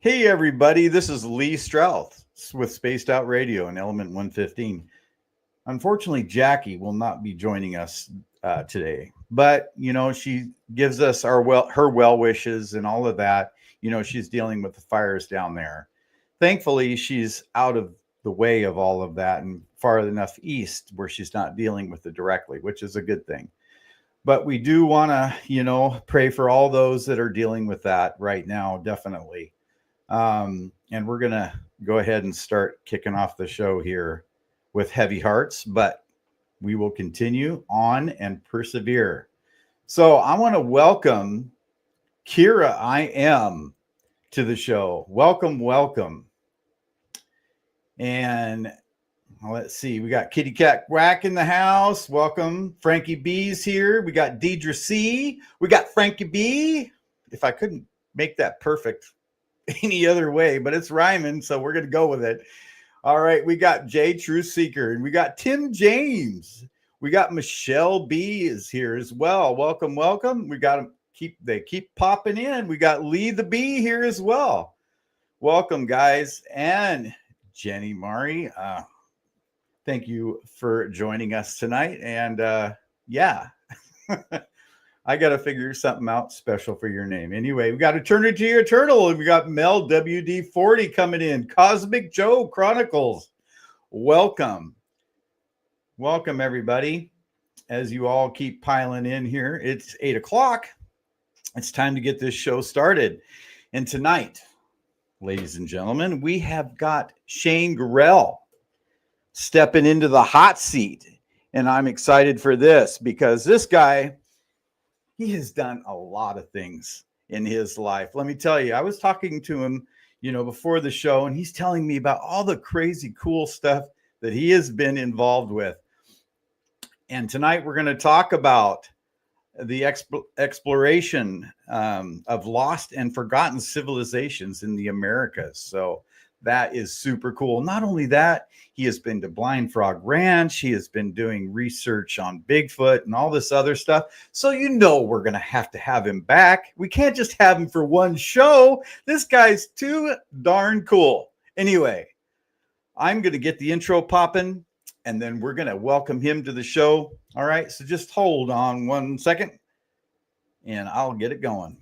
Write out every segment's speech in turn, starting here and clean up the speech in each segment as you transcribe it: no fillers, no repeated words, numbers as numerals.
Hey, everybody, this is Lee Strauss with Spaced Out Radio and Element 115. Unfortunately, Jackie will not be joining us today, but, she gives us her well wishes and all of that. She's dealing with the fires down there. Thankfully, she's out of the way of all of that and far enough east where she's not dealing with it directly, which is a good thing. But we do want to, pray for all those that are dealing with that right now, definitely. And we're going to go ahead and start kicking off the show here with heavy hearts, but we will continue on and persevere. So I want to welcome Kira I Am to the show. Welcome, welcome. And let's see, we got Kitty Cat Whack in the house. Welcome. Frankie B's here. We got Deidre C. We got Frankie B. If I couldn't make that perfect any other way, but it's rhyming, so we're going to go with it. All right, we got Jay Truth Seeker, and we got Tim James. We got Michelle B is here as well. Welcome, welcome. We got them keep popping in. We got Lee the Bee here as well. Welcome, guys. And Jenny Mari, thank you for joining us tonight. And yeah. I got to figure something out special for your name. Anyway, we got Eternity Eternal, and we got Mel WD40 coming in. Cosmic Joe Chronicles. Welcome. Welcome, everybody. As you all keep piling in here, it's 8 o'clock. It's time to get this show started. And tonight, ladies and gentlemen, we have got Shane Gorrell stepping into the hot seat. And I'm excited for this because this guy, he has done a lot of things in his life. Let me tell you, I was talking to him, before the show, and he's telling me about all the crazy, cool stuff that he has been involved with. And tonight we're going to talk about the exploration of lost and forgotten civilizations in the Americas. So that is super cool. Not only that, he has been to Blind Frog Ranch. He has been doing research on Bigfoot and all this other stuff. So we're going to have him back. We can't just have him for one show. This guy's too darn cool. Anyway, I'm going to get the intro popping, and then we're going to welcome him to the show. All right, so just hold on one second, and I'll get it going.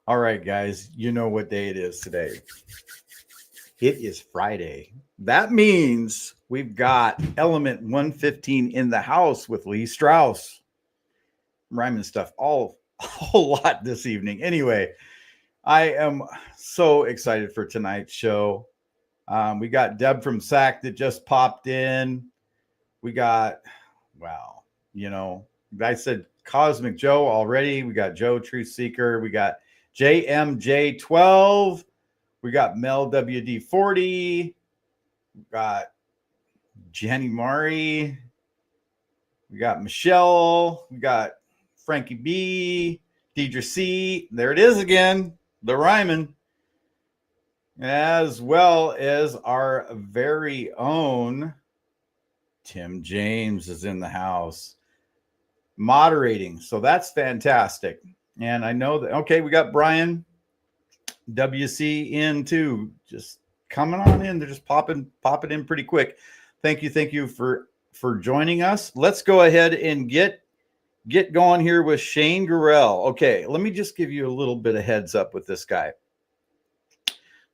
All right, guys, you know what day it is today. It is Friday. That means we've got Element 115 in the house with Lee Strauss. Rhyming stuff a whole lot this evening. Anyway, I am so excited for tonight's show. We got Deb from SAC that just popped in. We got, wow, I said Cosmic Joe already. We got Joe Truth Seeker. We got JMJ12. We got Mel WD40. We got Jenny Mari. We got Michelle. We got Frankie B. Deidre C. There it is again. The rhyming. As well as our very own Tim James is in the house moderating. So that's fantastic. And I know that, okay, we got Brian WC in too. Just coming on in. They're just popping in pretty quick. Thank you for joining us. Let's go ahead and get going here with Shane Gorrell. Okay, let me just give you a little bit of heads up with this guy.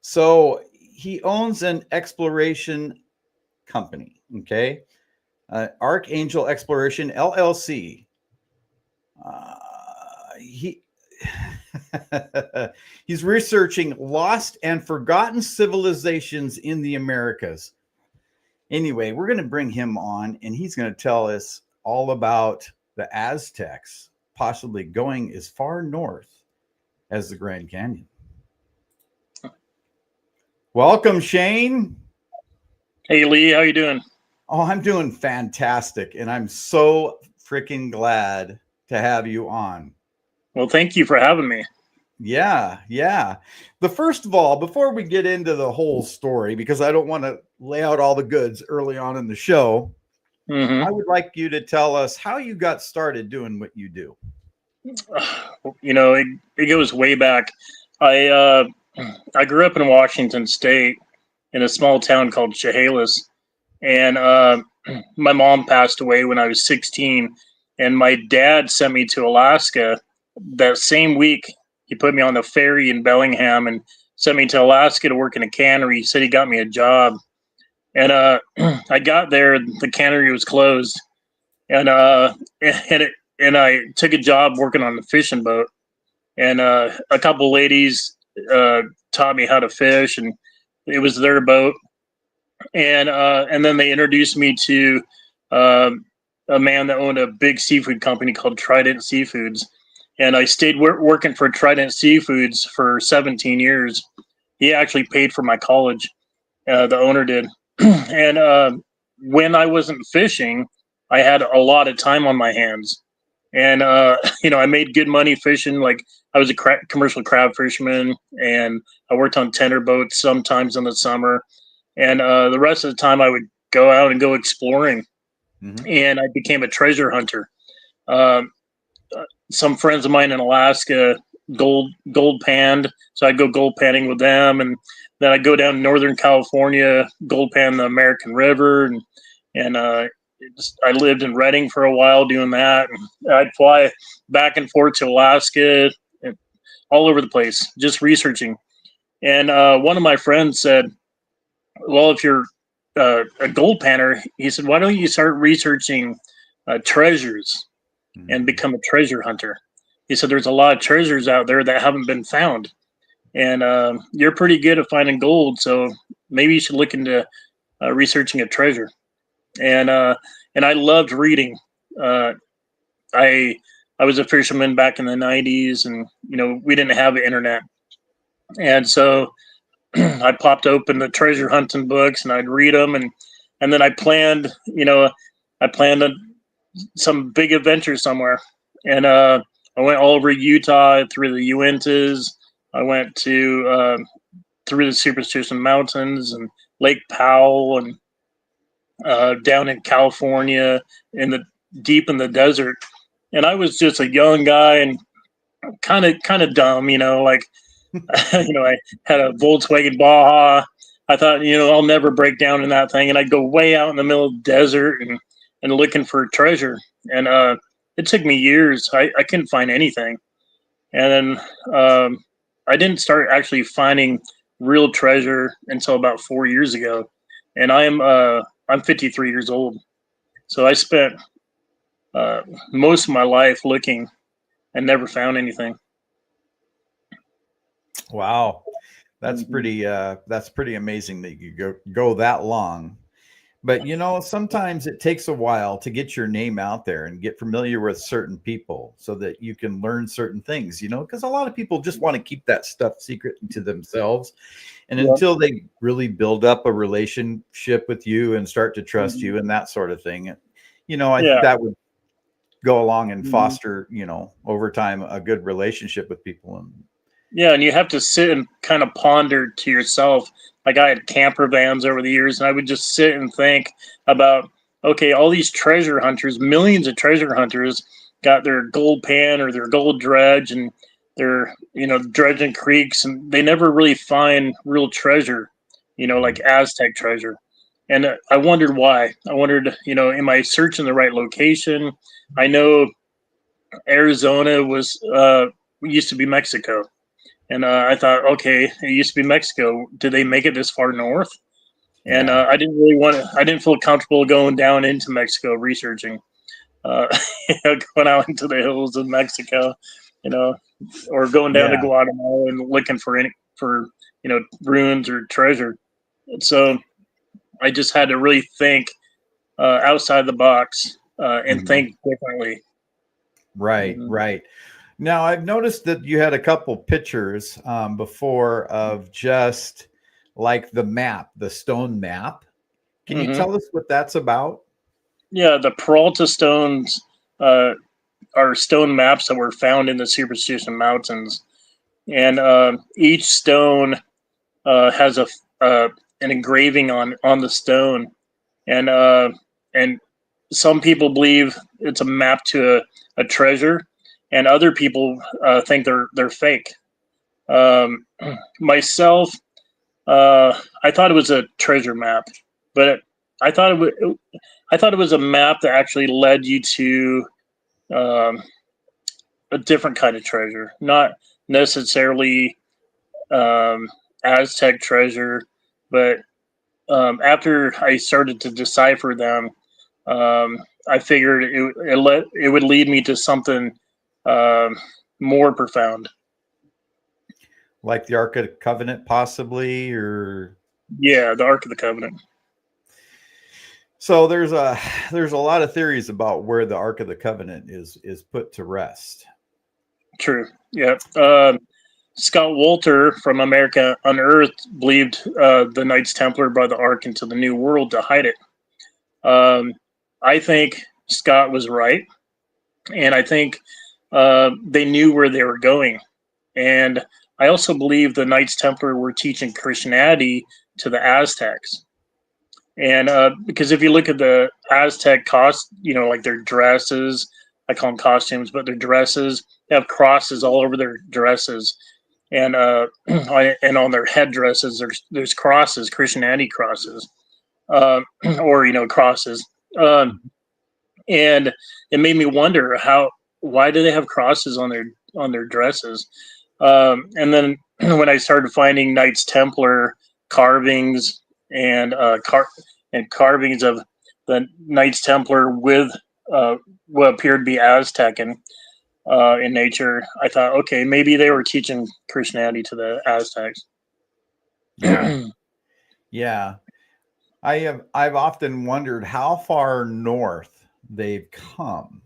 So he owns an exploration company, okay? Archangel Exploration LLC. He's researching lost and forgotten civilizations in the Americas. Anyway, we're going to bring him on, and he's going to tell us all about the Aztecs possibly going as far north as the Grand Canyon. Welcome, Shane. Hey, Lee, how you doing? Oh, I'm doing fantastic, and I'm so freaking glad to have you on. Well, thank you for having me. Yeah. The first of all, before we get into the whole story, because I don't want to lay out all the goods early on in the show, I would like you to tell us how you got started doing what you do. It goes way back. I grew up in Washington State in a small town called Chehalis, and my mom passed away when I was 16, and my dad sent me to Alaska that same week. He put me on the ferry in Bellingham and sent me to Alaska to work in a cannery. He said he got me a job, and I got there. The cannery was closed, and I took a job working on the fishing boat, and a couple ladies taught me how to fish, and it was their boat, and then they introduced me to a man that owned a big seafood company called Trident Seafoods, and I stayed working for Trident Seafoods for 17 years. He actually paid for my college, the owner did, and when I wasn't fishing, I had a lot of time on my hands. And, I made good money fishing. Like, I was a commercial crab fisherman, and I worked on tender boats sometimes in the summer. And the rest of the time I would go out and go exploring. And I became a treasure hunter. Some friends of mine in Alaska gold panned, so I'd go gold panning with them, and then I'd go down to Northern California, gold pan the American River, and I lived in Redding for a while doing that. And I'd fly back and forth to Alaska, and all over the place, just researching. And one of my friends said, well, if you're a gold panner, he said, why don't you start researching treasures and become a treasure hunter? He said, there's a lot of treasures out there that haven't been found. And you're pretty good at finding gold, so maybe you should look into researching a treasure. And I loved reading. I was a fisherman back in the 90s, and we didn't have the internet, and so I popped open the treasure hunting books and I'd read them, and then I planned some big adventure somewhere, and I went all over Utah through the Uintas. I went to through the Superstition Mountains and Lake Powell, and down in California deep in the desert. And I was just a young guy and kind of dumb, like, I had a Volkswagen Baja. I thought, I'll never break down in that thing. And I'd go way out in the middle of the desert and looking for treasure. And it took me years. I couldn't find anything. And then I didn't start actually finding real treasure until about 4 years ago. And I'm 53 years old. So I spent most of my life looking and never found anything. Wow. That's pretty amazing that you go that long. But sometimes it takes a while to get your name out there and get familiar with certain people so that you can learn certain things, because a lot of people just want to keep that stuff secret to themselves. And Yeah. until they really build up a relationship with you and start to trust Mhm. you and that sort of thing, I think Yeah. that would go along and Mhm. foster, over time, a good relationship with people. And Yeah, and you have to sit and kind of ponder to yourself. Like I had camper vans over the years, and I would just sit and think about, okay, all these treasure hunters, millions of treasure hunters, got their gold pan or their gold dredge, and they're dredging creeks, and they never really find real treasure, like Aztec treasure. And I wondered why. I wondered, am I searching the right location? I know Arizona used to be Mexico. And I thought, okay, it used to be Mexico. Did they make it this far north? And yeah, I didn't really want to. I didn't feel comfortable going down into Mexico researching, uh, going out into the hills of Mexico, you know, or going down to yeah, Guatemala and looking for ruins or treasure. So I just had to really think outside the box and mhm. think differently. Right, Mhm. right. Now, I've noticed that you had a couple pictures before of just like the map, the stone map. Can you Mhm. tell us what that's about? Yeah, the Peralta Stones uh, are stone maps that were found in the Superstition Mountains, and each stone has an engraving on the stone, and and some people believe it's a map to a treasure, and other people think they're fake. Um, Myself, I thought it was a treasure map, but I thought I thought it was a map that actually led you to um, a different kind of treasure, not necessarily um, Aztec treasure, but after I started to decipher them, I figured it would lead me to something um, more profound. Like the Ark of the Covenant, possibly, or Yeah, the Ark of the Covenant. so there's a lot of theories about where the Ark of the Covenant is put to rest. True. Yeah. Scott Wolter from America Unearthed believed the Knights Templar brought the Ark into the New World to hide it. Um, I think Scott was right, and I think they knew where they were going. And I also believe the Knights Templar were teaching Christianity to the Aztecs. And because if you look at the Aztec like their dresses, I call them costumes, but their dresses, they have crosses all over their dresses. And and on their headdresses, there's crosses, Christianity crosses, or crosses. Um, and it made me wonder why do they have crosses on their dresses? And then when I started finding Knights Templar carvings and carvings of the Knights Templar with what appeared to be Aztec in nature, I thought, okay, maybe they were teaching Christianity to the Aztecs. Yeah, yeah. I've often wondered how far north they've come.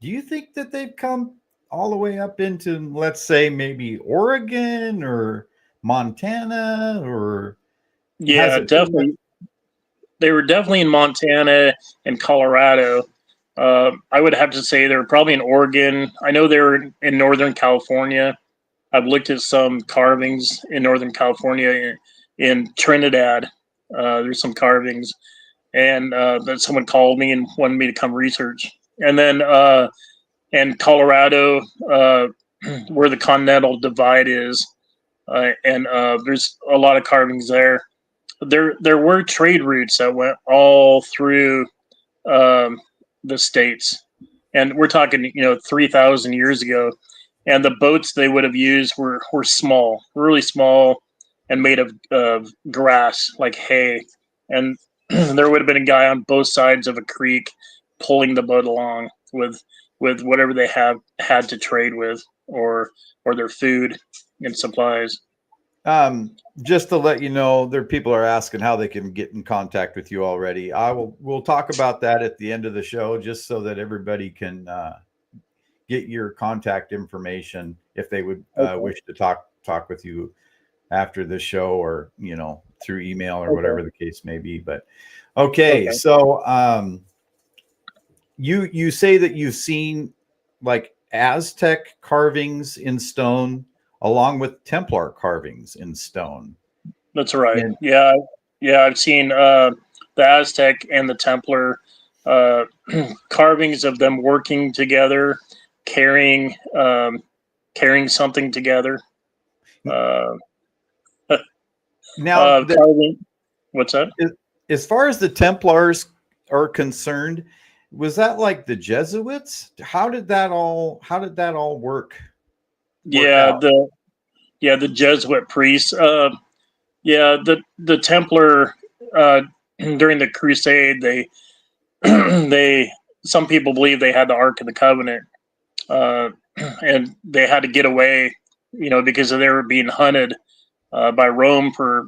Do you think that they've come all the way up into, let's say, maybe Oregon or Montana, or has Yeah, it pretty much? definitely. They were definitely in Montana and Colorado. I would have to say they were probably in Oregon. I know they were in Northern California. I've looked at some carvings in Northern California in Trinidad. There's some carvings, and that someone called me and wanted me to come research. And then in Colorado, where the Continental Divide is, and there's a lot of carvings there. There were trade routes that went all through um, the states, and we're talking 3,000 years ago. And the boats they would have used were small, really small, and made of grass like hay. And there would have been a guy on both sides of a creek pulling the boat along with whatever they have had to trade with, or their food and supplies. Just to let you know, there people are asking how they can get in contact with you already. We'll talk about that at the end of the show, just so that everybody can get your contact information if they would wish to talk with you after the show, or through email or whatever the case may be. But okay. So you say that you've seen like Aztec carvings in stone along with Templar carvings in stone. That's right. Yeah. I've seen the Aztec and the Templar carvings of them working together, carrying something together. Now, what's that? As far as the Templars are concerned, was that like the Jesuits? How did that all work? The Jesuit priests. The Templar during the Crusade, they some people believe they had the Ark of the Covenant, and they had to get away, because they were being hunted by Rome for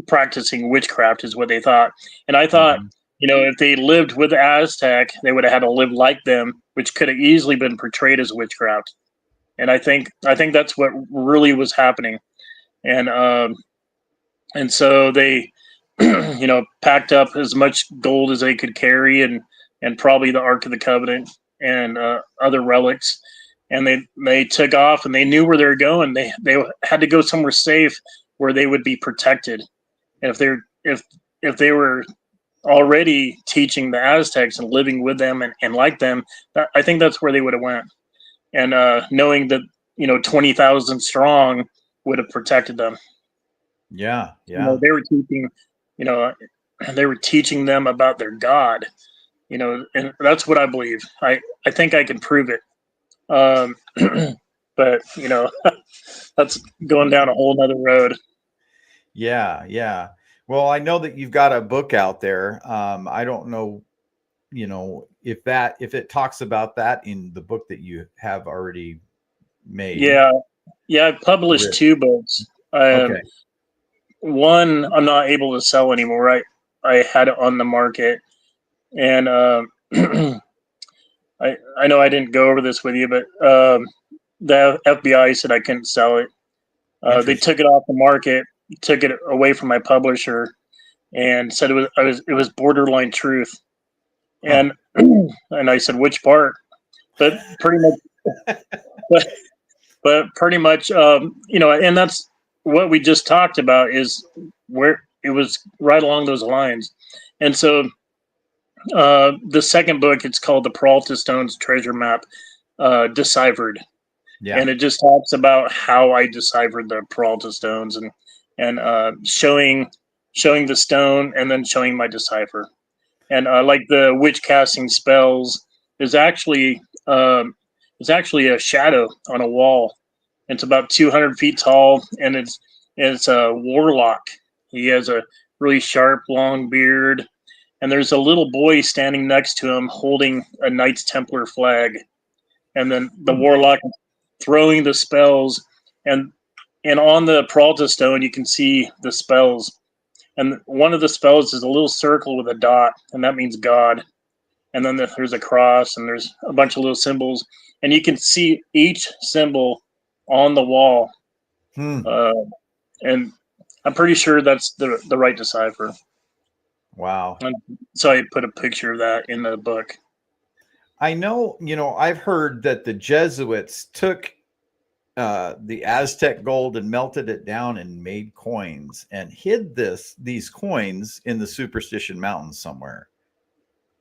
practicing witchcraft, is what they thought. And I thought, if they lived with the Aztec, they would have had to live like them, which could have easily been portrayed as witchcraft. And I think that's what really was happening. And so they, packed up as much gold as they could carry, and probably the Ark of the Covenant and other relics. And they took off, and they knew where they were going. They had to go somewhere safe where they would be protected. And if they were already teaching the Aztecs and living with them and like them, I think that's where they would have went. And knowing that 20,000 strong would have protected them. Yeah. They were teaching, they were teaching them about their God. And that's what I believe. I think I can prove it. But that's going down a whole nother road. Yeah. Well, I know that you've got a book out there. I don't know, if it talks about that in the book that you have already made. Yeah. I published 2 books. Okay. One I'm not able to sell anymore. I had it on the market, and I know I didn't go over this with you, but the FBI said I couldn't sell it. They took it off the market, took it away from my publisher, and said it was borderline truth. And and I said, which part? But pretty much, but pretty much, and that's what we just talked about, is where it was right along those lines. And so the second book, it's called the Peralta Stones Treasure Map, Deciphered. Yeah. And it just talks about how I deciphered the Peralta Stones, and showing the stone, and then showing my decipher. And like the witch casting spells is actually a shadow on a wall. It's about 200 feet tall, and it's a warlock. He has a really sharp, long beard, and there's a little boy standing next to him holding a Knights Templar flag. And then the warlock throwing the spells, and on the Peralta stone you can see the spells. And one of the spells is a little circle with a dot, and that means God. And then there's a cross, and there's a bunch of little symbols, and you can see each symbol on the wall. And I'm pretty sure that's the right decipher. Wow. And so I put a picture of that in the book. I know, I've heard that the Jesuits took the Aztec gold and melted it down and made coins and hid these coins in the Superstition Mountains somewhere.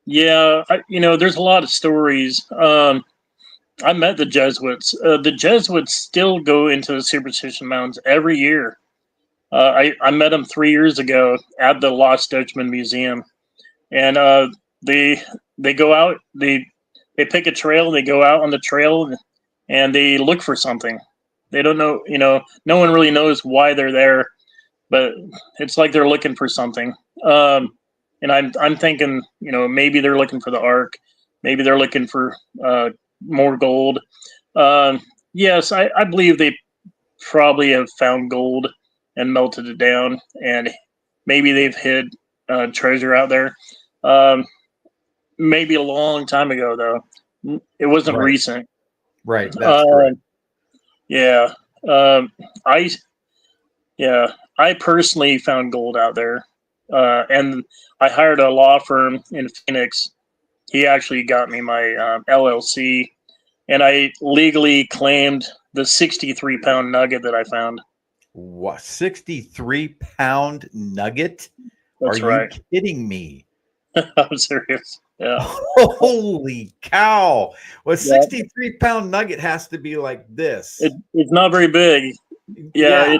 Yeah, there's a lot of stories. I met the Jesuits. The Jesuits still go into the Superstition Mountains every year. I met them 3 years ago at the Lost Dutchman Museum, and they go out. They pick a trail. They go out on the trail, and they look for something. They don't know. No one really knows why they're there, but it's like they're looking for something. And I'm thinking, maybe they're looking for the Ark. Maybe they're looking for more gold. Yes, I believe they probably have found gold and melted it down, and maybe they've hid treasure out there. Um, Maybe a long time ago, though. It wasn't Right. recent. Right. That's Uh, correct. yeah. Um, I yeah. I personally found gold out there, and I hired a law firm in Phoenix. He actually got me my LLC, and I legally claimed the 63-pound nugget that I found. What, 63-pound nugget? Are That's you right. kidding me? I'm serious. Yeah. Holy cow. Well, Yeah. 63-pound nugget has to be like this. It's not very big. Yeah. Yeah.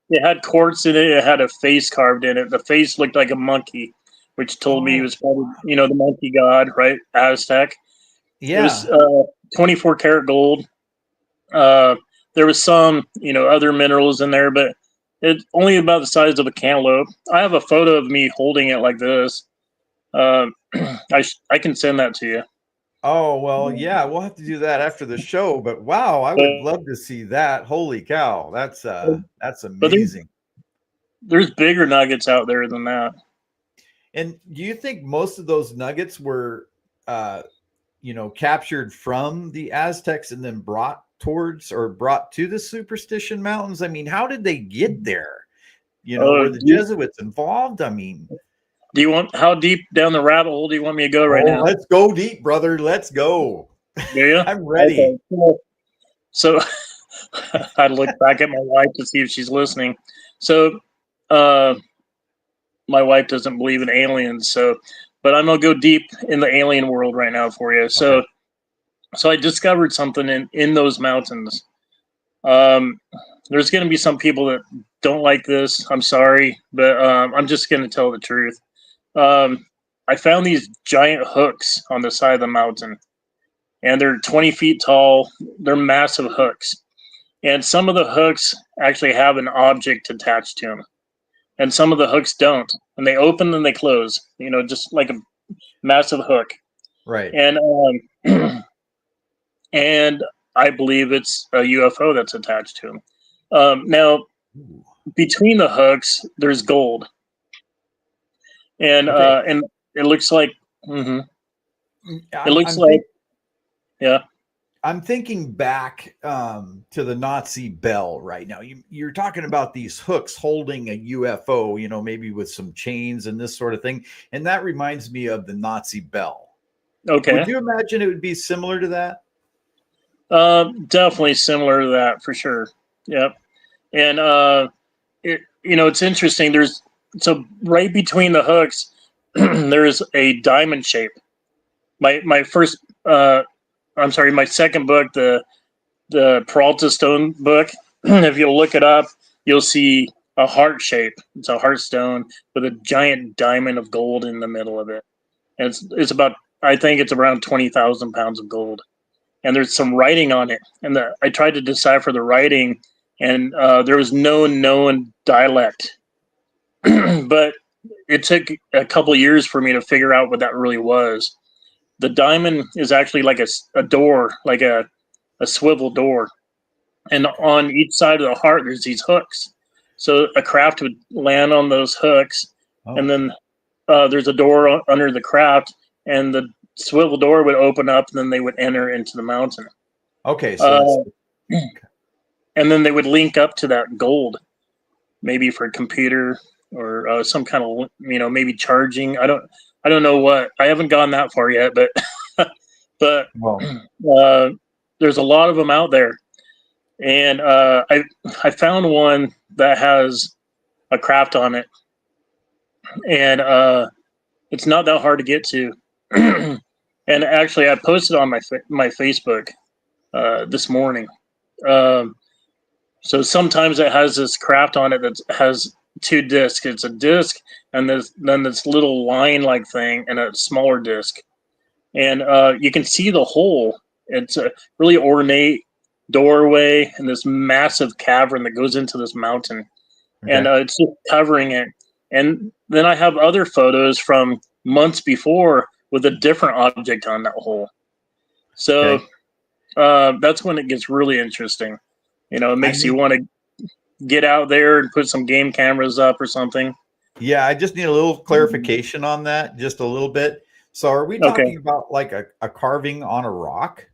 It had quartz in it. It had a face carved in it. The face looked like a monkey, which told me he Oh, was probably, the monkey god, right? Aztec. It was yeah. 24 karat gold. Uh, there was some, other minerals in there, but it's only about the size of a cantaloupe. I have a photo of me holding it like this. Uh, I can send that to you. Oh, well, yeah, we'll have to do that after the show, but wow, I would But, love to see that. Holy cow. That's but amazing. there's bigger nuggets out there than that. And do you think most of those nuggets were captured from the Aztecs and then brought to the Superstition Mountains? I mean, how did they get there? Were the Do Jesuits involved? I mean, you want how deep down the rabbit hole do you want me to go right oh, now? let's go deep, brother. Let's go. Do you? I'm ready. Okay. So I look back at my wife to see if she's listening. So uh, my wife doesn't believe in aliens, but I'm gonna go deep in the alien world right now for you. Okay. So I discovered something in those mountains. Um, there's gonna be some people that don't like this. I'm sorry, but I'm just gonna tell the truth. I found these giant hooks on the side of the mountain, and they're 20 feet tall. They're massive hooks, and some of the hooks actually have an object attached to them, and some of the hooks don't, and they open and they close. Just like a massive hook. Right. And and I believe it's a UFO that's attached to them. Now, Ooh. between the hooks, there's gold, and Okay. it looks like. Mm-hmm. It I'm, looks I'm like, yeah. I'm thinking back to the Nazi bell right now. You're talking about these hooks holding a UFO, maybe with some chains and this sort of thing. And that reminds me of the Nazi bell. Okay. Would you imagine it would be similar to that? Definitely similar to that for sure. Yep. And it's interesting. So right between the hooks, there's a diamond shape. My first, I'm sorry, my second book, the Peralta Stone book. If you look it up, you'll see a heart shape. It's a heart stone with a giant diamond of gold in the middle of it, and it's about, I think it's around 20,000 pounds of gold. And there's some writing on it, and I tried to decipher the writing, and there was no known dialect, but it took a couple of years for me to figure out what that really was. The diamond is actually like a door, like a swivel door, and on each side of the heart there's these hooks. So a craft would land on those hooks, and Oh, then there's a door under the craft, and the swivel door would open up, and then they would enter into the mountain. okay. So it's And then they would link up to that gold, maybe for a computer or some kind of, maybe charging. I don't know what. I haven't gone that far yet, but but well. there's a lot of them out there, and I found one that has a craft on it, and it's not that hard to get to. And actually, I posted on my Facebook this morning. So sometimes it has this craft on it that has two discs. It's a disc, and then this little line-like thing, and a smaller disc. And you can see the hole. It's a really ornate doorway and this massive cavern that goes into this mountain, and Okay. it's just covering it. And then I have other photos from months before with a different object on that hole. So Okay. that's when it gets really interesting. It I makes you need want to. get out there and put some game cameras up or something. Yeah, I just need a little clarification on that, just a little bit. So, are we Okay. talking about like a carving on a rock?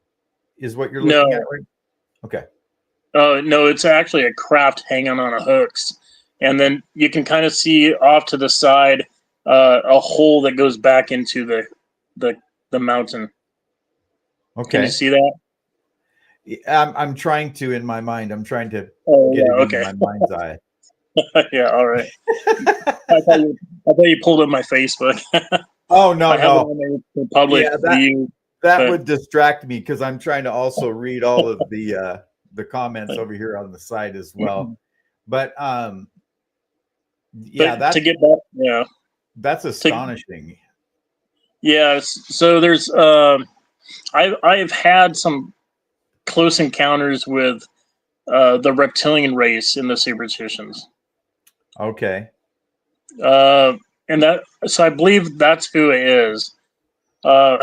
Is what you're No. looking at, right? Okay. No, it's actually a craft hanging on a hooks, and then you can kind of see off to the side a hole that goes back into the mountain. Okay. Can you see that? I'm trying to in my mind. I'm trying to Oh get yeah, it into okay. my mind's eye. Yeah, all right. I thought you pulled up my Facebook. Oh no, I have it no. on there for public Yeah, view. that But would distract me because I'm trying to also read all of the comments over here on the side as well. But yeah, to get back, yeah, that's to, astonishing. yeah. So there's I've had some close encounters with the reptilian race in the superstitions. Okay. And that, so I believe that's who it is. Uh,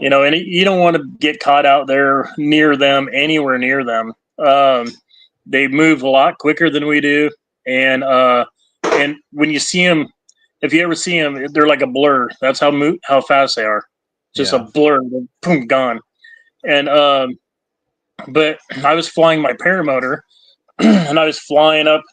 and you don't want to get caught out there near them, anywhere near them. They move a lot quicker than we do, and when you see them, if you ever see them, they're like a blur. That's how fast they are. Just a blur, boom, gone. And but I was flying my paramotor, and I was flying up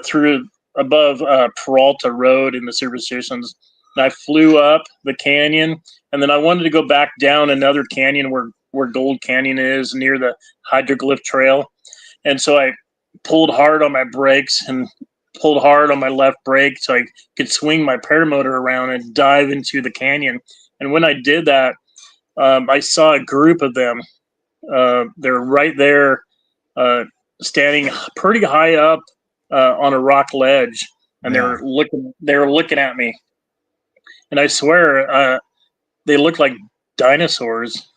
through above Peralta Road in the superstitions. And I flew up the canyon, and then I wanted to go back down another canyon where Gold Canyon is near the hydroglyph trail. And so I pulled hard on my brakes and pulled hard on my left brake so I could swing my paramotor around and dive into the canyon. And when I did that, I saw a group of them. They're right there, standing pretty high up on a rock ledge, and Yeah. they were looking at me. And I swear, they look like dinosaurs.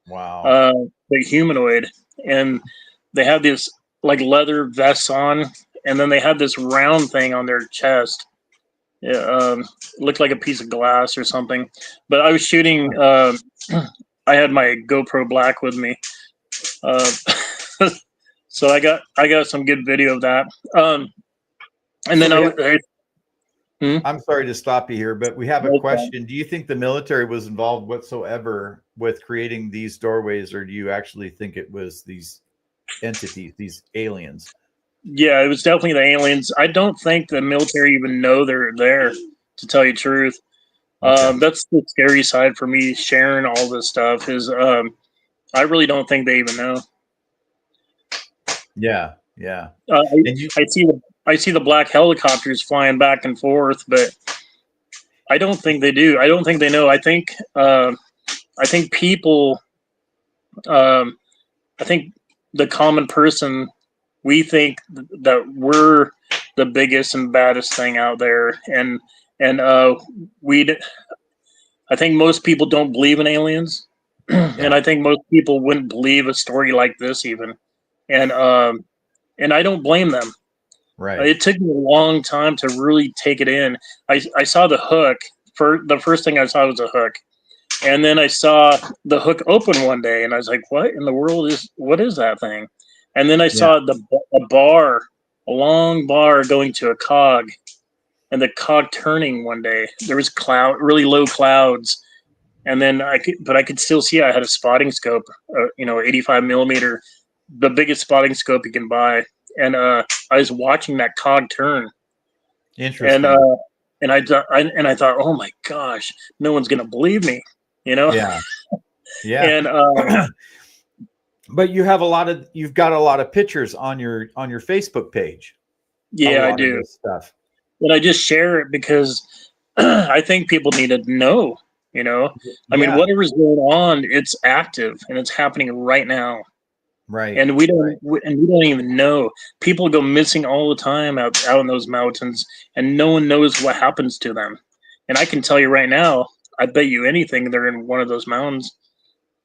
Wow. They're humanoid, and they had this like leather vests on, and then they had this round thing on their chest. Yeah, looked like a piece of glass or something. But I was shooting. I had my GoPro Black with me, so I got some good video of that. And then I'm sorry to stop you here, but we have a question. Do you think the military was involved whatsoever with creating these doorways, or do you actually think it was these entities, these aliens? Yeah, it was definitely the aliens. I don't think the military even know they're there, to tell you the truth. Okay. That's the scary side for me sharing all this stuff is I really don't think they even know. Yeah, yeah. I see the black helicopters flying back and forth, but I don't think they do. I don't think they know. I think people. I think the common person, we think that we're the biggest and baddest thing out there, and we. I think most people don't believe in aliens, and I think most people wouldn't believe a story like this even, and I don't blame them. Right. It took me a long time to really take it in. I saw the hook. The first thing I saw was a hook, and then I saw the hook open one day, and I was like, "What in the world what is that thing?" And then I saw a long bar going to a cog, and the cog turning one day. There was really low clouds, and then I could still see. I had a spotting scope, 85 millimeter, the biggest spotting scope you can buy, and I was watching that cog turn. Interesting. And I thought, oh my gosh, no one's gonna believe me, Yeah. Yeah. And but you've got a lot of pictures on your Facebook page. yeah, I do. Stuff. But I just share it because I think people need to know. I mean, whatever's going on, it's active and it's happening right now. Right. And we don't even know. People go missing all the time out in those mountains, and no one knows what happens to them. And I can tell you right now, I bet you anything they're in one of those mountains.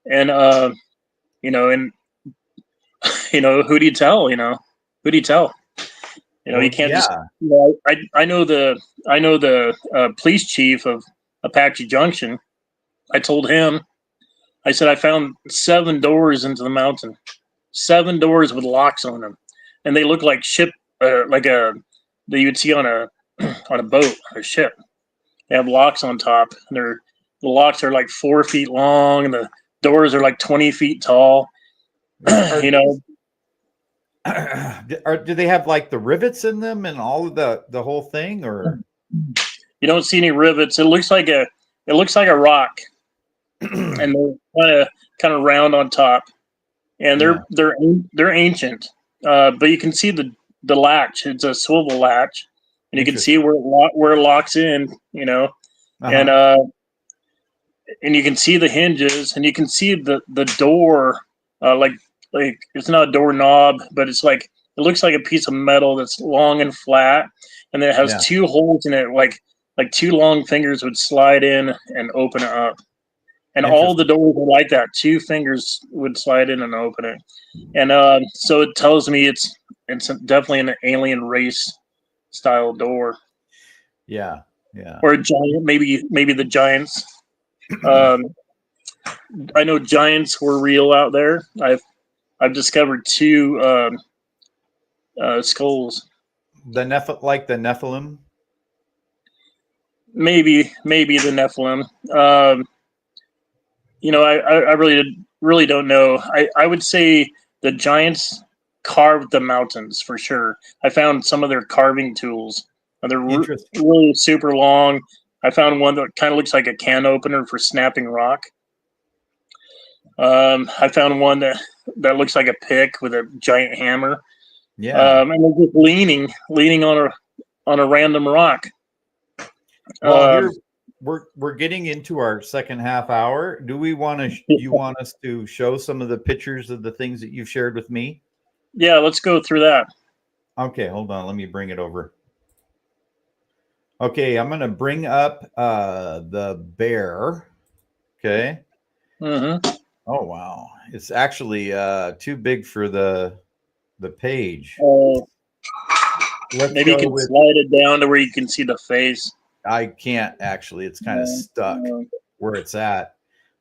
And who do you tell? Who do you tell? You can't just. I know the police chief of Apache Junction. I told him, I said I found 7 doors into the mountain. 7 doors with locks on them. and they look like ship, like a that you would see on a on a boat or a ship. They have locks on top, and the locks are like 4 feet long, and the doors are like 20 feet tall. You know, do they have like the rivets in them and all of the whole thing, or you don't see any rivets. It looks like a rock, and they're kind of round on top, and Yeah. they're ancient. But you can see the latch. It's a swivel latch, and you can see where it locks in. You know, Uh-huh. and you can see the hinges, and you can see the door, like it's not a doorknob, but it's like it looks like a piece of metal that's long and flat, and then it has Yeah. two holes in it, like two long fingers would slide in and open it up. And all the doors are like that. 2 fingers would slide in and open it, and so it tells me it's definitely an alien race style door. Yeah. Yeah. Or a giant, maybe the giants. I know giants were real out there. I've discovered 2 skulls. The Nephilim. Maybe the Nephilim. You know, I really don't know. I would say the giants carved the mountains for sure. I found some of their carving tools. They're really super long. I found one that kind of looks like a can opener for snapping rock. I found one that looks like a pick with a giant hammer. Yeah. And they're just leaning on a random rock. Well, here we're getting into our second half hour. Do we want to? You want us to show some of the pictures of the things that you've shared with me? Yeah, let's go through that. Okay, hold on. Let me bring it over. Okay, I'm going to bring up the bear. Okay. Mm-hmm. Oh wow, it's actually too big for the page. Maybe you can slide it down to where you can see the face. I can't actually. It's kind of stuck where it's at.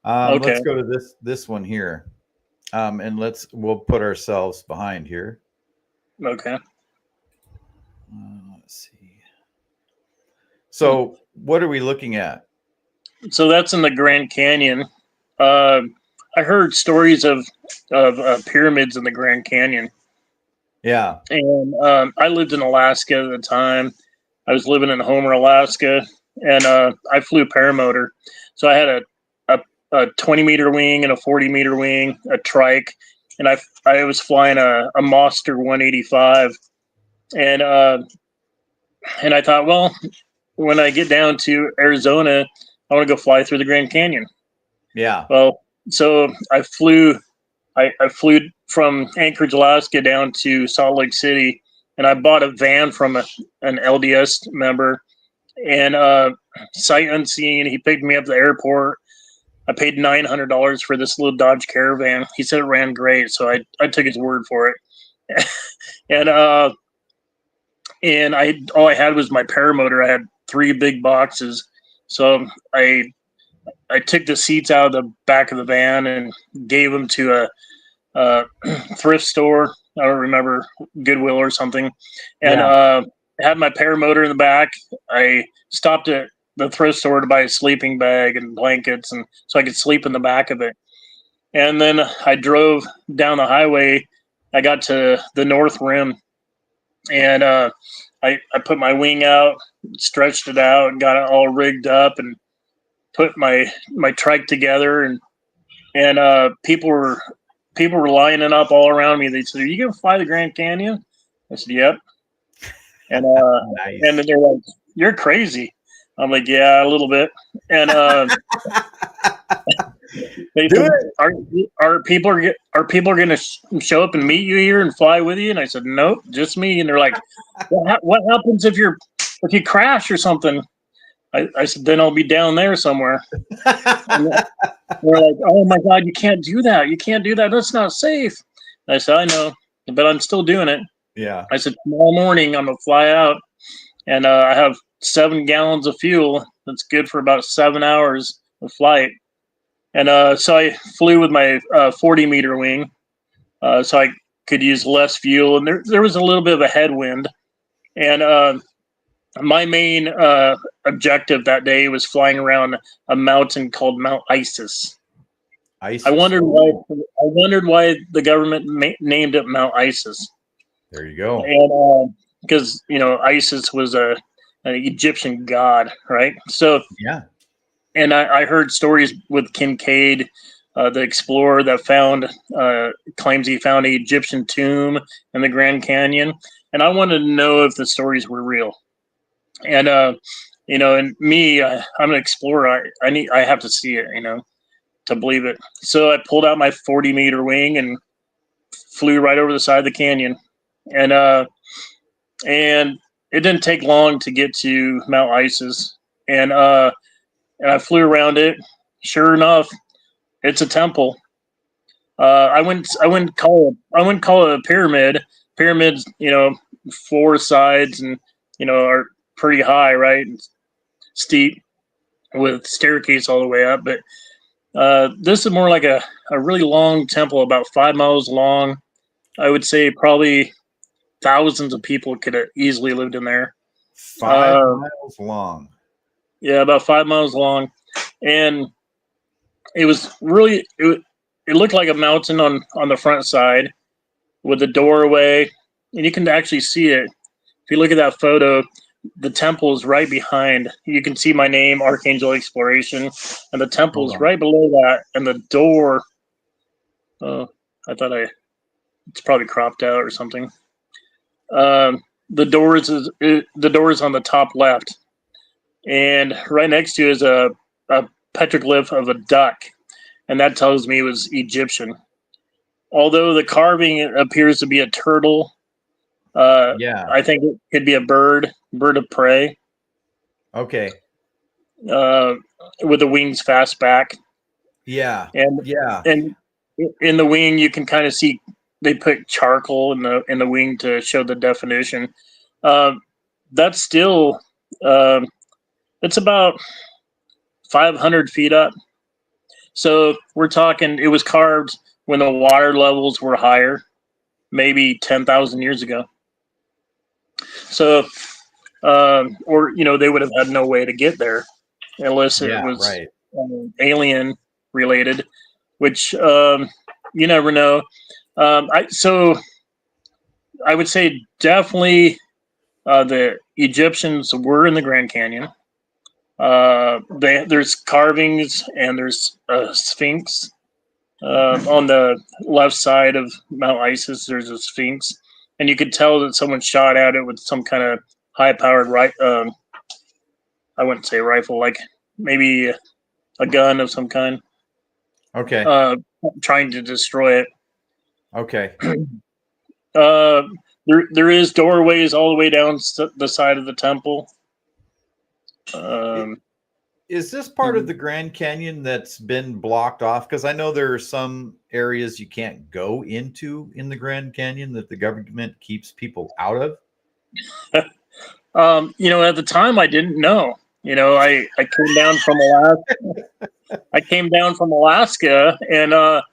Okay. Let's go to this one here, and we'll put ourselves behind here. Okay. Let's see. So, what are we looking at? So that's in the Grand Canyon. I heard stories of pyramids in the Grand Canyon. Yeah. And I lived in Alaska at the time. I was living in Homer, Alaska, and I flew paramotor. So I had a 20-meter wing and a 40-meter wing, a trike, and I was flying a Monster 185. And I thought, well, when I get down to Arizona, I want to go fly through the Grand Canyon. Yeah. Well, so I flew from Anchorage, Alaska down to Salt Lake City, and I bought a van from an LDS member, and sight unseen, he picked me up at the airport. I paid $900 for this little Dodge Caravan. He said it ran great, so I took his word for it. And all I had was my paramotor. I had 3 big boxes, so I took the seats out of the back of the van and gave them to a thrift store. I don't remember, Goodwill or something. And had my paramotor in the back. I stopped at the thrift store to buy a sleeping bag and blankets, and so I could sleep in the back of it. And then I drove down the highway. I got to the North Rim, and I put my wing out, stretched it out, and got it all rigged up, and put my trike together, and people were lining up all around me. They said, "Are you gonna fly the Grand Canyon?" I said, "Yep." And nice. And then they're like, "You're crazy." I'm like, "Yeah, a little bit." And they said, "Are people going to show up and meet you here and fly with you?" And I said, "Nope, just me." And they're like, "What happens if you crash or something?" I said, "Then I'll be down there somewhere." And they're like, "Oh my God, you can't do that. You can't do that. That's not safe." And I said, "I know, but I'm still doing it." Yeah. I said, "Tomorrow morning I'm gonna fly out, and I have 7 gallons of fuel. That's good for about 7 hours of flight." And so I flew with my 40-meter wing. So could use less fuel, and there was a little bit of a headwind. And my main objective that day was flying around a mountain called Mount Isis. ISIS. I wondered why the government named it Mount Isis. There you go. And because Isis was an Egyptian god, right? So Yeah. And I heard stories with Kincaid, the explorer that claims he found an Egyptian tomb in the Grand Canyon, and I wanted to know if the stories were real. And and me, I'm an explorer. I have to see it, to believe it. So I pulled out my 40-meter wing and flew right over the side of the canyon, and it didn't take long to get to Mount Isis, and I flew around it. Sure enough, it's a temple. I wouldn't call it a pyramid. Pyramids, 4 sides and are pretty high, right? And steep with staircase all the way up. But this is more like a really long temple, about 5 miles long. I would say probably thousands of people could have easily lived in there. 5 miles long. Yeah, about 5 miles long, and it was really it looked like a mountain on the front side with a doorway, and you can actually see it. If you look at that photo, the temple is right behind. You can see my name, Archangel Exploration, and the temple is right below that, and the door. It's probably cropped out or something. The door is on the top left. And right next to it is a petroglyph of a duck, and that tells me it was Egyptian. Although the carving appears to be a turtle, I think it could be a bird of prey. Okay. With the wings fast back. Yeah. And in the wing, you can kind of see they put charcoal in the wing to show the definition. That's still. It's about 500 feet up. So we're talking, it was carved when the water levels were higher, maybe 10,000 years ago. So, they would have had no way to get there unless it was alien related, which you never know. I would say definitely the Egyptians were in the Grand Canyon. There's carvings and there's a sphinx on the left side of Mount Isis. There's a sphinx, and you could tell that someone shot at it with some kind of high-powered I wouldn't say rifle, like maybe a gun of some kind. Okay. Trying to destroy it. Okay. There is doorways all the way down the side of the temple. Is this part of the Grand Canyon that's been blocked off? Because I know there are some areas you can't go into in the Grand Canyon that the government keeps people out of. At the time I didn't know. I came down from Alaska. And I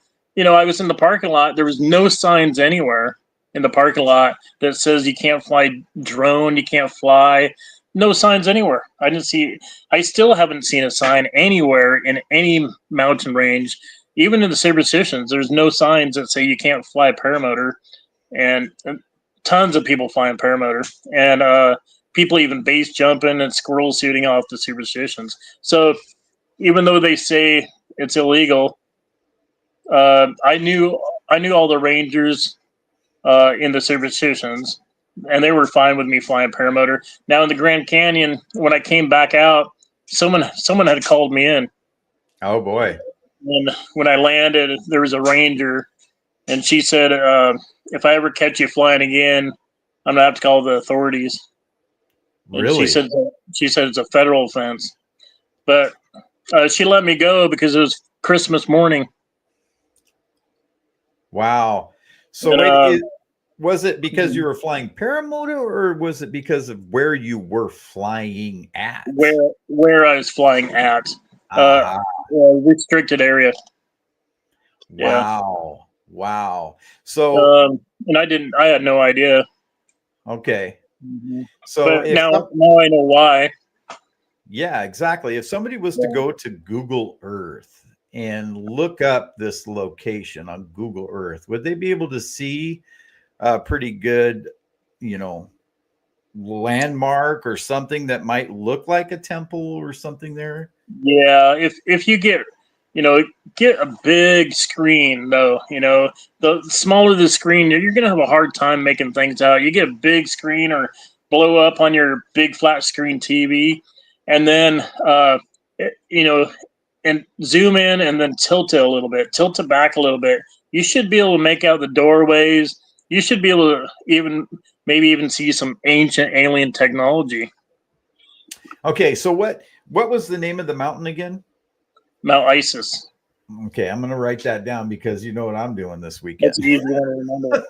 was in the parking lot. There was no signs anywhere in the parking lot that says you can't fly drone, you can't fly. No signs anywhere. I still haven't seen a sign anywhere in any mountain range, even in the Superstitions. There's no signs that say you can't fly a paramotor, and tons of people flying paramotor, and people even base jumping and squirrel shooting off the Superstitions. So even though they say it's illegal, I knew all the rangers in the Superstitions, and they were fine with me flying paramotor. Now in the Grand Canyon, when I came back out, someone had called me in. Oh boy! And when I landed, there was a ranger, and she said, "If I ever catch you flying again, I'm gonna have to call the authorities." Really? And she said it's a federal offense, but she let me go because it was Christmas morning. Wow! So was it because you were flying paramotor, or was it because of where you were flying at? Where I was flying at. Restricted area. Wow. Wow. So, And I had no idea. okay. Mhm. So But if now I know why. yeah, exactly. If somebody was to Yeah. go to Google Earth and look up this location on Google Earth, would they be able to see a pretty good, you know, landmark or something that might look like a temple or something there? Yeah, if you get, get a big screen though, the smaller the screen, you're gonna have a hard time making things out. You get a big screen or blow up on your big flat screen TV, and then and zoom in and then tilt it a little bit, tilt it back a little bit. You should be able to make out the doorways. You should be able to maybe even see some ancient alien technology. Okay, so what was the name of the mountain again? Mount Isis. Okay, I'm gonna write that down because you know what I'm doing this weekend. That's an easy one to remember.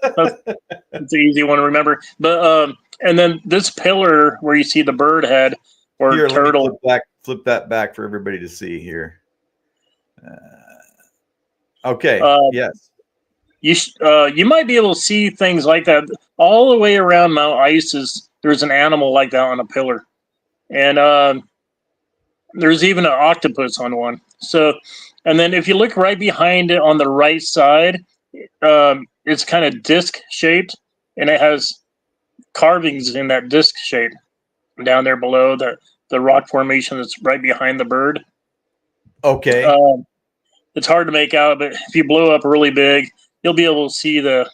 That's an easy one to remember. But and then this pillar where you see the bird head or Here, let me turtle. flip that back for everybody to see here. Okay, Uh, yes. you might be able to see things like that all the way around Mount Isis. There's an animal like that on a pillar, and there's even an octopus on one. So, and then if you look right behind it on the right side, it's kind of disc shaped, and it has carvings in that disc shape down there below the rock formation that's right behind the bird. Okay. Um, it's hard to make out, but if you blow up really big, you'll be able to see the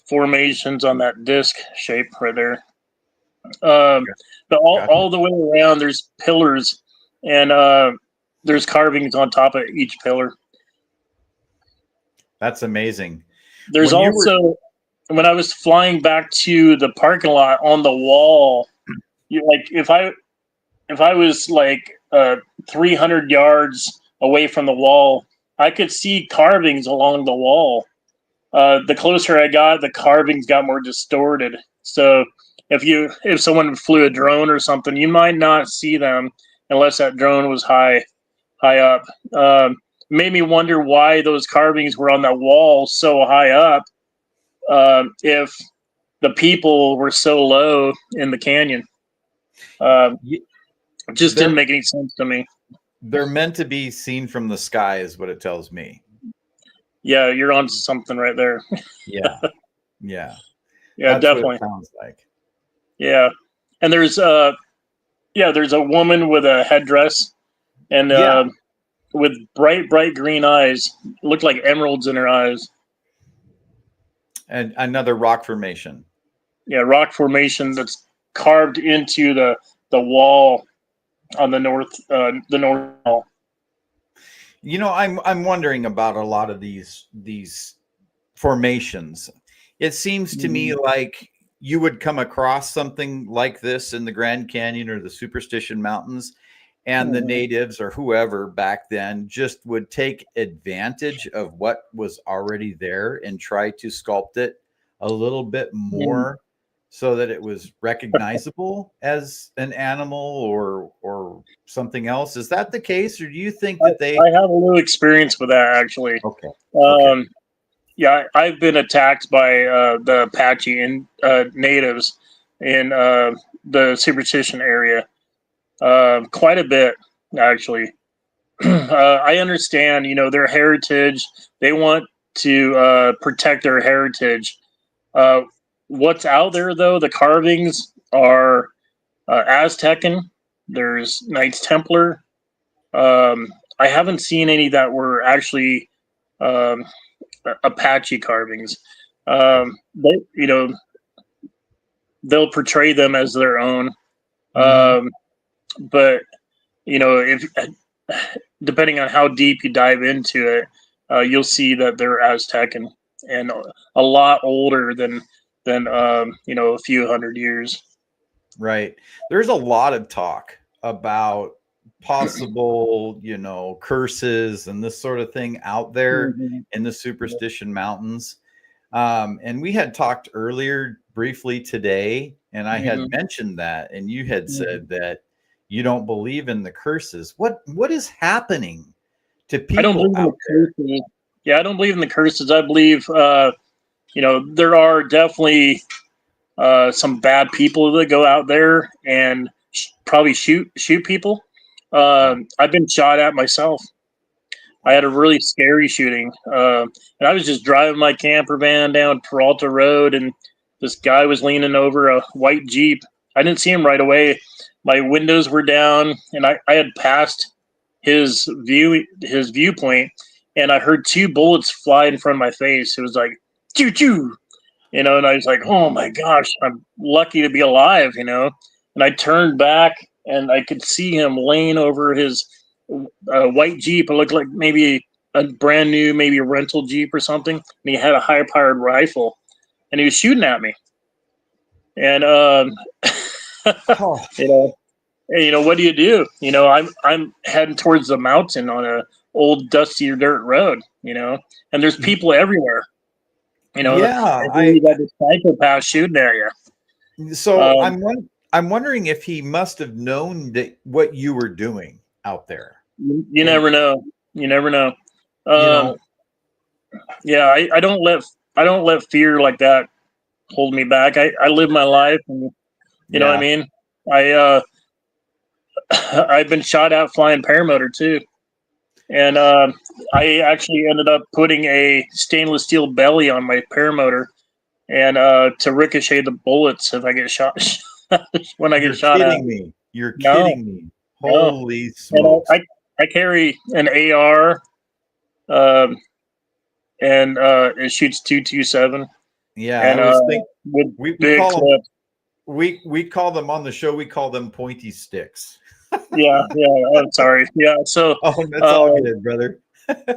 formations on that disc shape right there. But Gotcha. all the way around, there's pillars, and there's carvings on top of each pillar. That's amazing. There's When you were also, when I was flying back to the parking lot on the wall, like if I was like 300 yards away from the wall, I could see carvings along the wall. The closer I got, the carvings got more distorted. So if someone flew a drone or something, you might not see them unless that drone was high up. Made me wonder why those carvings were on that wall so high up. If the people were so low in the canyon. Just didn't they're make any sense to me. they're meant to be seen from the sky is what it tells me. Yeah, you're on something right there. Yeah. Yeah. Yeah, That's what it definitely. sounds like. Yeah, and there's a woman with a headdress and Yeah. with bright green eyes. Looked like emeralds in her eyes. And another rock formation. Yeah, rock formation that's carved into the wall on the north wall. You know, I'm wondering about a lot of these formations. It seems to me Mhm. like you would come across something like this in the Grand Canyon or the Superstition Mountains, and the Mhm. natives or whoever back then just would take advantage of what was already there and try to sculpt it a little bit Mm. more so that it was recognizable as an animal or something else. Is that the case, or do you think that they I have a little experience with that actually. okay. Okay. Um, yeah, I've been attacked by the Apache and natives in the Superstition area quite a bit, actually. I understand, their heritage. They want to protect their heritage. Uh, what's out there, though, the carvings are Aztecan. There's Knights Templar. I haven't seen any that were actually um, Apache carvings. They'll portray them as their own. Mm-hmm. Um, but if depending on how deep you dive into it, you'll see that they're Aztecan and a lot older than a few hundred years. Right. There's a lot of talk about possible, curses and this sort of thing out there Mhm. in the Superstition Mountains. And we had talked earlier briefly today, and I had Mhm. mentioned that, and you had Mhm. said that you don't believe in the curses. What is happening to I don't people believe in the out there? curses. Yeah, I don't believe in the curses. I believe, there are definitely some bad people that go out there and probably shoot people. Yeah. I've been shot at myself. I had a really scary shooting, and I was just driving my camper van down Peralta Road, and this guy was leaning over a white Jeep. I didn't see him right away. My windows were down, and I had passed his viewpoint, and I heard two bullets fly in front of my face. It was like choo choo, and I was like, oh my gosh, I'm lucky to be alive, And I turned back, and I could see him laying over his white Jeep. It looked like maybe a brand new, maybe a rental Jeep or something. And he had a high powered rifle, and he was shooting at me. And Oh, you know, what do you do? I'm heading towards the mountain on a old dusty dirt road. And there's people everywhere. yeah. And then you got this psychopath shooting at you. So Um, I'm wondering if he must have known that what you were doing out there. you And never know. You never know. you Um, know, yeah, I don't let fear like that hold me back. I live my life, and you know what I yeah. mean. I I've been shot at flying paramotor too, and I actually ended up putting a stainless steel belly on my paramotor, and to ricochet the bullets if I get shot when I get You're shot at. kidding me. You're No, kidding me. no, Holy and smokes. I carry an AR, um, and it shoots 227, Yeah, I and was think with we big call them clip. we call them on the show, we call them pointy sticks. Yeah, yeah. I'm sorry. Yeah, so Oh, that's uh, all good, brother.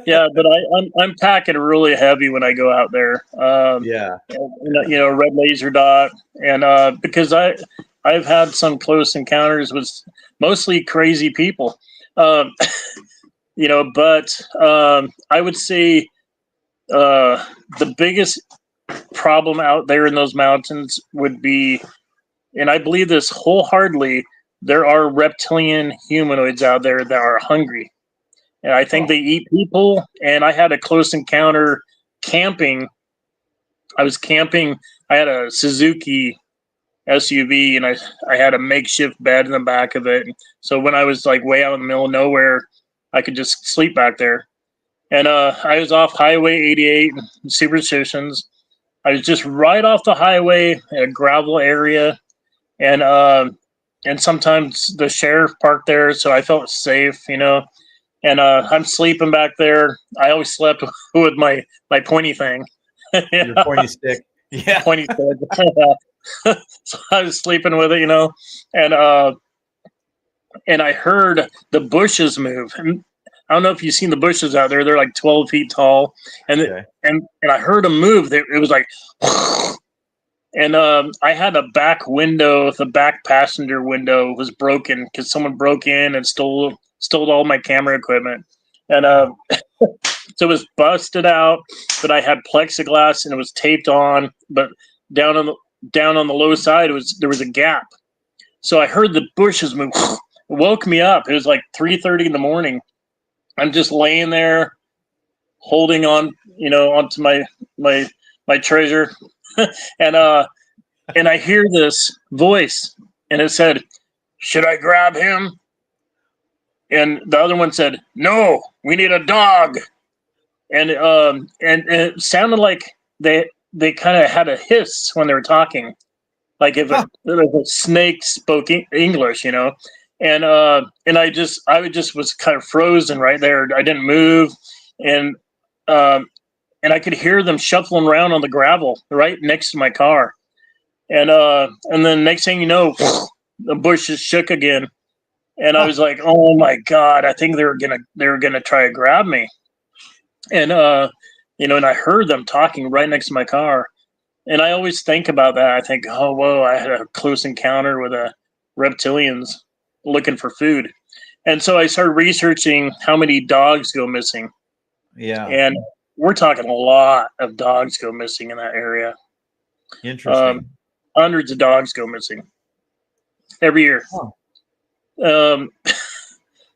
yeah, but I'm packing really heavy when I go out there. Yeah. And, red laser dot, and because I've had some close encounters with mostly crazy people. Um, but I would say the biggest problem out there in those mountains would be, and I believe this wholeheartedly, there are reptilian humanoids out there that are hungry. And I think Oh, they eat people. And I had a close encounter camping. I was camping. I had a Suzuki SUV, and I had a makeshift bed in the back of it. So when I was like way out in the middle of nowhere, I could just sleep back there. And I was off Highway 88, Superstitions. I was just right off the highway in a gravel area, and sometimes the sheriff parked there, so I felt safe. And I'm sleeping back there. I always slept with my pointy thing. your pointy stick. Yeah. Pointy stick. So I was sleeping with it, and I heard the bushes move. And I don't know if you've seen the bushes out there. They're like 12 feet tall, and Okay. and I heard them move. It was like, and I had a back window. The back passenger window was broken because someone broke in and stole all my camera equipment, and Wow. so it was busted out. But I had plexiglass and it was taped on. But down on the down on the low side, there was a gap. So I heard the bushes move. It woke me up. It was like 3:30 in the morning. I'm just laying there, holding on, onto my my treasure, and I hear this voice, and it said, "Should I grab him?" And the other one said, "No, we need a dog." And it sounded like they kind of had a hiss when they were talking, like Huh. if a snake spoke English. And I just was kind of frozen right there. I didn't move, and um, and I could hear them shuffling around on the gravel right next to my car. And then next thing you know, the bushes shook again, and I Huh. was like, "Oh my god! I think they were gonna try to grab me." And and I heard them talking right next to my car. And I always think about that. I think, "Oh, whoa! I had a close encounter with a reptilians looking for food." And so I started researching how many dogs go missing, Yeah. and we're talking a lot of dogs go missing in that area. Um, Interesting. Hundreds of dogs go missing every year. Huh. Um,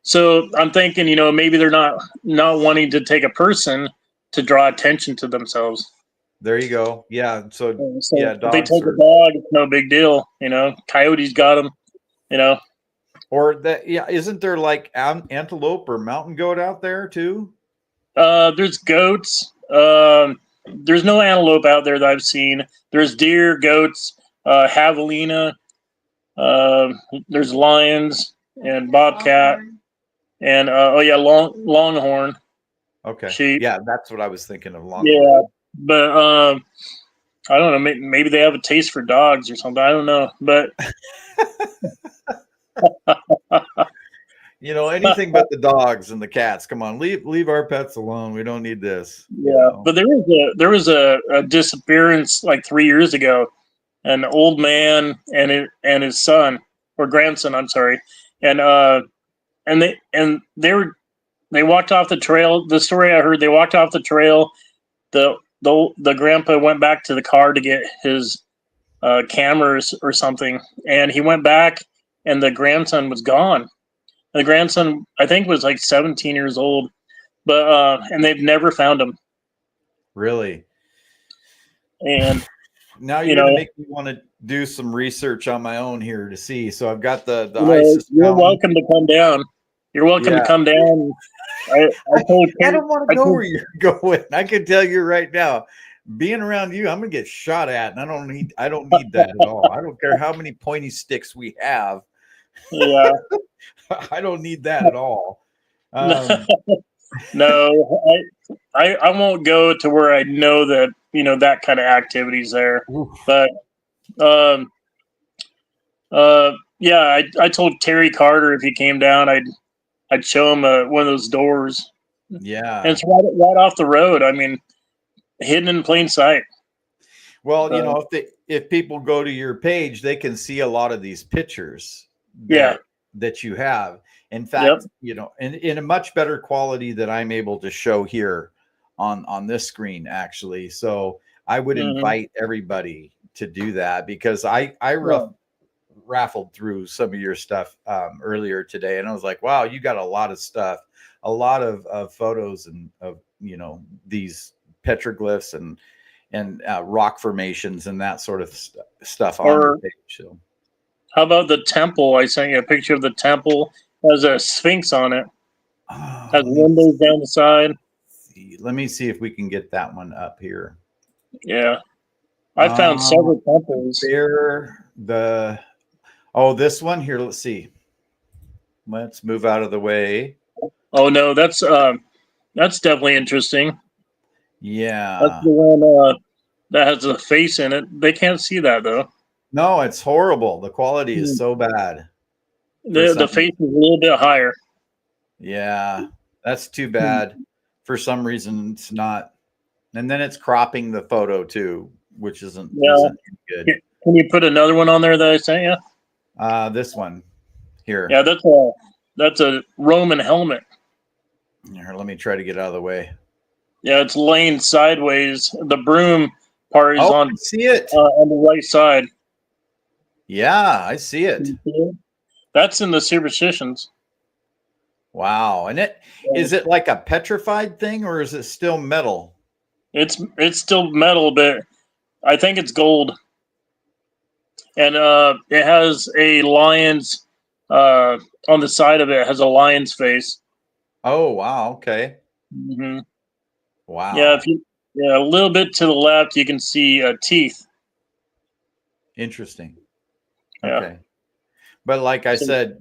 so I'm thinking, maybe they're not wanting to take a person. to draw attention to themselves. There you go. Yeah. So So if they dogs take a are, dog, it's no big deal. Coyotes got them. or that. Yeah. Isn't there like antelope or mountain goat out there too? There's goats. There's no antelope out there that I've seen. There's deer, goats, javelina. There's lions and bobcat, and longhorn Okay. sheep. Yeah, that's what I was thinking of. Longhorn. Yeah, but I don't know. Maybe they have a taste for dogs or something. I don't know, but Anything but the dogs and the cats. Come on, leave our pets alone. We don't need this. yeah. But there was a disappearance like 3 years ago. An old man and his son or grandson. I'm sorry, and they walked off the trail. The story I heard, they walked off the trail. The grandpa went back to the car to get his cameras or something, and he went back, and the grandson was gone. The grandson, I think, was like 17 years old, but and they've never found him. Really? And now you're going to make me want to do some research on my own here to see. So I've got the ISIS. You're welcome to come down. You're welcome to come down. I don't want to go where you're going. I can tell you right now, being around you, I'm gonna get shot at, and I don't need that at all. I don't care how many pointy sticks we have. Yeah, I don't need that at all. No, I won't go to where I know that that kind of activity's there. Oof. But yeah, I told Terry Carter if he came down, I'd show him one of those doors. Yeah, and it's right off the road. I mean, hidden in plain sight. Well, if people go to your page, they can see a lot of these pictures. That you have. In fact, in a much better quality that I'm able to show here on this screen, actually. So I would invite everybody to do that, because I raffled through some of your stuff earlier today, and I was like, wow, you got a lot of stuff, a lot of photos and of these petroglyphs and rock formations and that sort of stuff on your page. So how about the temple? I sent you a picture of the temple. It has a sphinx on it. Has windows down the side. Let me see if we can get that one up here. Yeah, I found several temples. This one here. Let's see. Let's move out of the way. Oh no, that's definitely interesting. Yeah, that's the one that has a face in it. They can't see that though. No, it's horrible. The quality is so bad. The face is a little bit higher. Yeah, that's too bad. For some reason, it's not. And then it's cropping the photo too, which isn't good. Can you put another one on there that I sent you? This one here. Yeah, that's a Roman helmet. Here, let me try to get out of the way. Yeah, it's laying sideways. The broom part is on. I see it on the right side. Yeah, I see it. That's in the superstitions. Wow. And is it like a petrified thing, or is it still metal? It's still metal, but I think it's gold. And it has a lion's on the side of it. It has a lion's face. Oh wow! Okay. Mm-hmm. Wow. Yeah, a little bit to the left, you can see teeth. Interesting. Yeah. Okay. But like I said,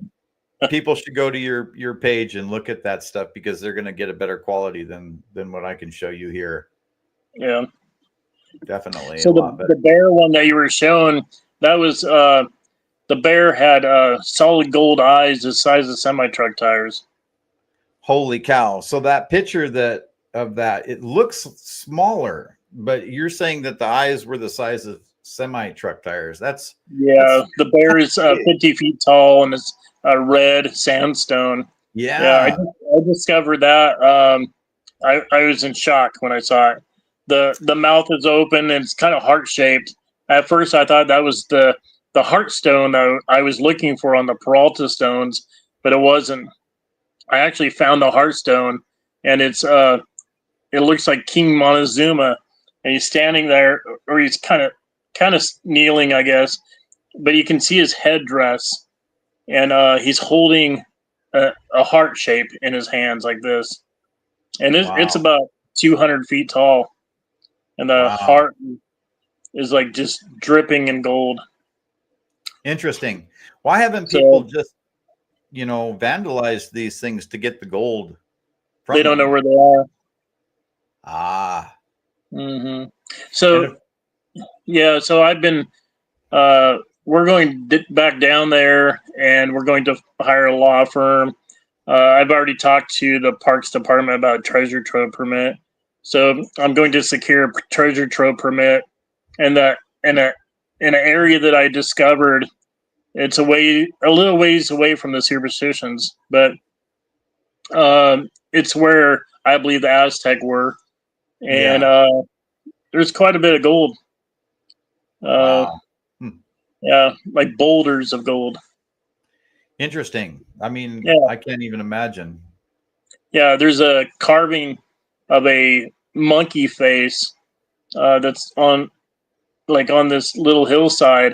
people should go to your page and look at that stuff, because they're going to get a better quality than what I can show you here. Yeah. Definitely. So the bear one that you were showing, that was the bear had solid gold eyes the size of semi-truck tires. Holy cow. So that picture of that, it looks smaller, but you're saying that the eyes were the size of semi-truck tires. The bear is 50 feet tall, and it's a red sandstone. Yeah. I discovered that. I was in shock when I saw it. The mouth is open and it's kind of heart-shaped. At first, I thought that was the heart stone that I was looking for on the Peralta Stones, but it wasn't. I actually found the heart stone, and it's it looks like King Montezuma, and he's standing there, or he's kind of kneeling, I guess, but you can see his headdress, and he's holding a heart shape in his hands like this, and it's Wow. about 200 feet tall, and the Wow. heart is like just dripping in gold. Interesting. Why haven't people So just, vandalized these things to get the gold they from don't know them? where they are. Ah. hmm And So yeah, so I've been we're going back down there, and we're going to hire a law firm. I've already talked to the Parks Department about a treasure trove permit, so I'm going to secure a treasure trove permit, and that in an area that I discovered. It's a little ways away from the superstitions, but it's where I believe the Aztec were, and yeah. there's quite a bit of gold. Uh, Wow. Hmm. yeah, like boulders of gold. Interesting. I mean, Yeah, I can't even imagine. yeah. There's a carving of a monkey face that's on this little hillside,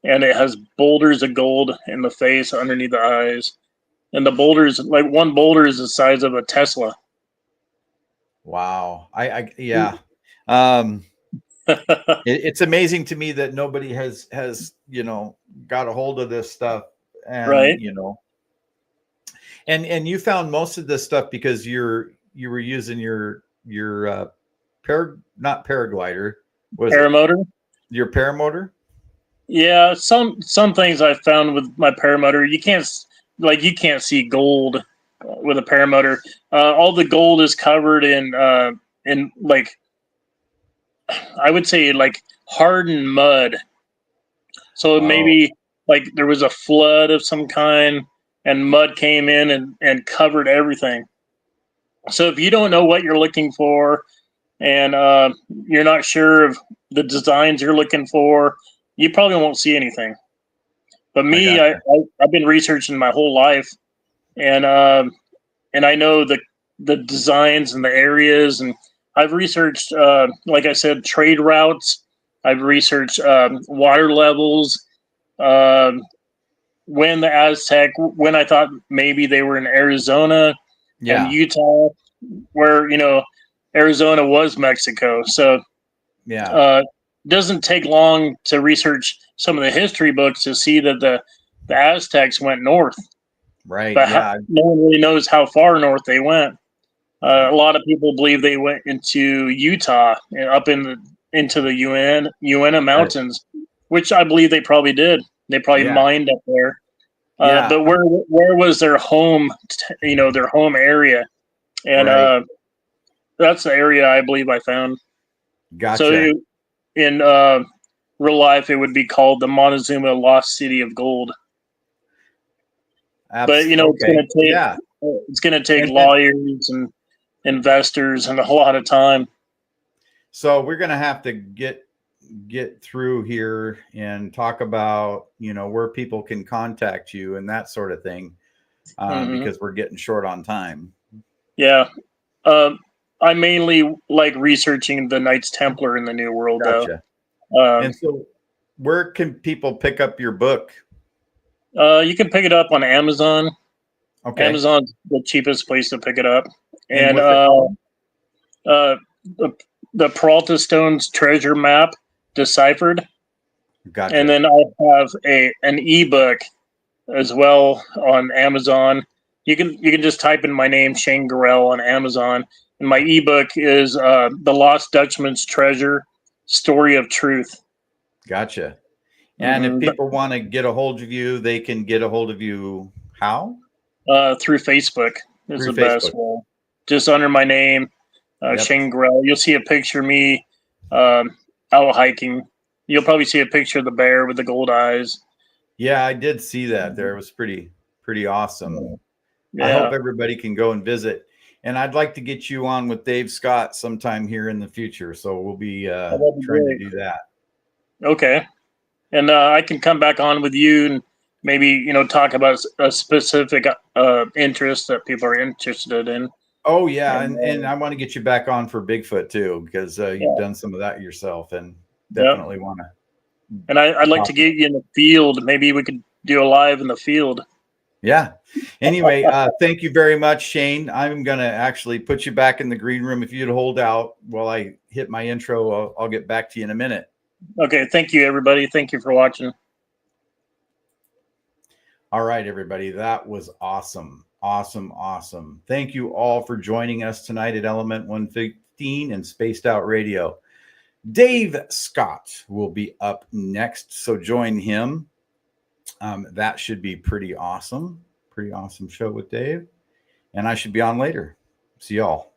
and it has boulders of gold in the face underneath the eyes, and the boulders, like one boulder is the size of a Tesla. Wow. Yeah. Um, it's amazing to me that nobody has got a hold of this stuff, and Right. and you found most of this stuff because you were using your not paraglider, was it Paramotor. your paramotor? Yeah, some things I found with my paramotor, you can't see gold with a paramotor. All the gold is covered in like, I would say, like hardened mud. So Oh, maybe like there was a flood of some kind, and mud came in and covered everything. So if you don't know what you're looking for, and you're not sure of the designs you're looking for, you probably won't see anything. But I me, gotcha. I've been researching my whole life, and I know the designs and the areas, and I've researched, like I said, trade routes. I've researched water levels. Um, when the Aztec, when I thought maybe they were in Arizona and Yeah. Utah, where Arizona was Mexico. So Yeah. uh, doesn't take long to research some of the history books to see that the Aztecs went north, Right. but Yeah. no one really knows how far north they went. Yeah. A lot of people believe they went into Utah and up into the Uinta Right. Mountains, which I believe they probably did. They probably Yeah. mined up there. Yeah. But where was their home? Their home area, and Right. that's the area I believe I found. So Gotcha. in real life, it would be called the Montezuma Lost City of Gold. But Okay. Yeah. it's gonna take And lawyers and investors and a lot of time. so we're gonna have to get through here and talk about where people can contact you and that sort of thing, hmm because we're getting short on time. Yeah, um, I mainly like researching the Knights Templar in the New World, though. Gotcha. Um, And so, where can people pick up your book? you can pick it up on Amazon. Okay. Amazon's the cheapest place to pick it up, And and what's it called? uh, the, the Peralta Stones treasure map deciphered, and Gotcha. then I have an ebook as well on Amazon. You can just type in my name, Shane Gorrell, on Amazon, and my ebook is The Lost Dutchman's Treasure: Story of Truth. Gotcha. And if hmm people want to get a hold of you, they can get a hold of you how? Through Facebook is Through the best Facebook. way. Just under my name, Yep. Shane Gorrell. You'll see a picture of me um, out hiking. You'll probably see a picture of the bear with the gold eyes. Yeah, I did see that there. It was pretty awesome. I hope Yeah, everybody can go and visit. And I'd like to get you on with Dave Scott sometime here in the future. So we'll be that'd be trying to great. do that. Okay. And I can come back on with you and maybe talk about a specific interest that people are interested in. Oh yeah, And and I want to get you back on for Bigfoot too, because you've yeah, done some of that yourself, and yeah. definitely want to And I'd like to talk. get you in the field. Maybe we could do a live in the field. Yeah. Anyway, thank you very much, Shane. I'm gonna actually put you back in the green room. If you'd hold out while I hit my intro, I'll get back to you in a minute. Okay, thank you, everybody. Thank you for watching. All right, everybody. That was awesome. Awesome. Awesome. Thank you all for joining us tonight at Element 115 and Spaced Out Radio. Dave Scott will be up next, so join him. That should be pretty awesome. Pretty awesome show with Dave. And I should be on later. See y'all.